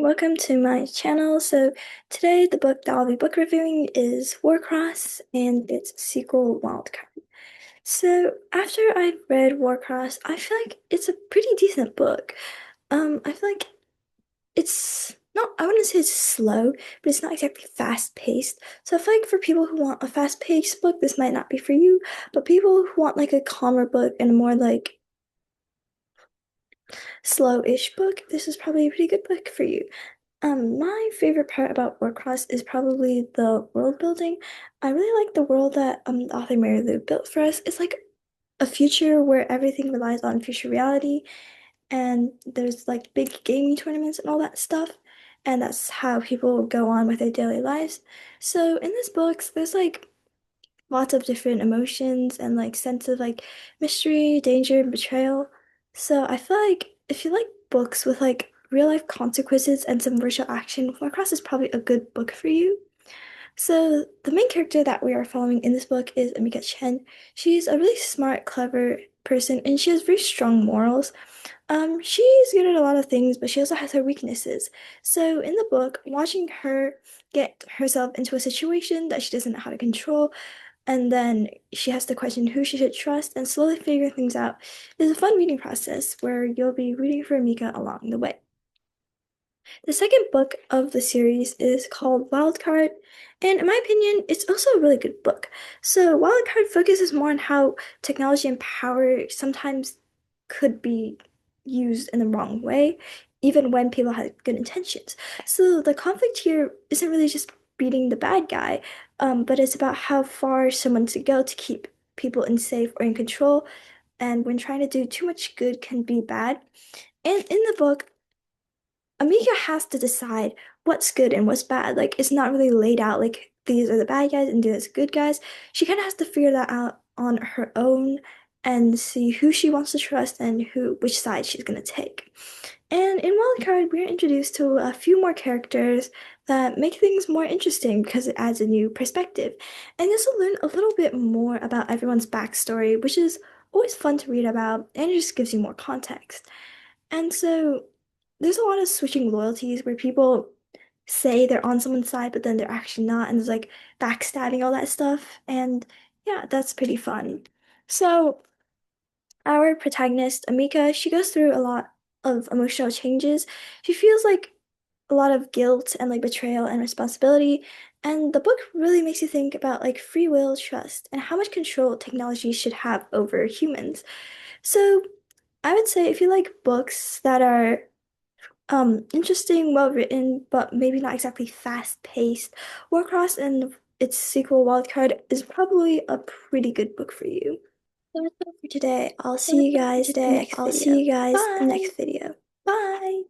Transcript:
everyone, welcome to my channel. So today the book that I'll be book reviewing is Warcross and its sequel Wildcard. So after I read Warcross, I feel like it's a pretty decent book. I feel like it's not, I wouldn't say it's slow, but it's not exactly fast paced. So I feel like for people who want a fast paced book, this might not be for you, but people who want like a calmer book and a more like slow-ish book, this is probably a pretty good book for you. My favorite part about Warcross is probably the world building. I really like the world that the author Mary Lou built for us. It's like a future where everything relies on future reality, and there's like big gaming tournaments and all that stuff, and that's how people go on with their daily lives. So in this book, there's like lots of different emotions and like sense of like mystery, danger, and betrayal. So I feel like if you like books with like real life consequences and some virtual action, Warcross is probably a good book for you. So the main character that we are following in this book is Amika Chen. She's a really smart, clever person, and she has very strong morals. She's good at a lot of things, but she also has her weaknesses. So in the book, watching her get herself into a situation that she doesn't know how to control, and then she has to question who she should trust and slowly figure things out, is a fun reading process where you'll be rooting for Amika along the way. The second book of the series is called Wildcard, and in my opinion, it's also a really good book. So, Wildcard focuses more on how technology and power sometimes could be used in the wrong way, even when people had good intentions. So, the conflict here isn't really just beating the bad guy, but it's about how far someone to go to keep people in safe or in control, and when trying to do too much good can be bad. And in the book, Amika has to decide what's good and what's bad. Like it's not really laid out like these are the bad guys and these are the good guys. She kind of has to figure that out on her own and see who she wants to trust and who which side she's gonna take. And in Wildcard, we're introduced to a few more characters that make things more interesting because it adds a new perspective. And you also learn a little bit more about everyone's backstory, which is always fun to read about and it just gives you more context. And so there's a lot of switching loyalties where people say they're on someone's side, but then they're actually not, and there's like backstabbing, all that stuff. And yeah, that's pretty fun. So our protagonist, Amika, she goes through a lot of emotional changes. She feels like a lot of guilt and like betrayal and responsibility. And the book really makes you think about like free will, trust, and how much control technology should have over humans. So I would say if you like books that are interesting, well written, but maybe not exactly fast paced, Warcross and its sequel Wildcard is probably a pretty good book for you. So that's all for today. I'll see you guys in the next video. Bye! Bye.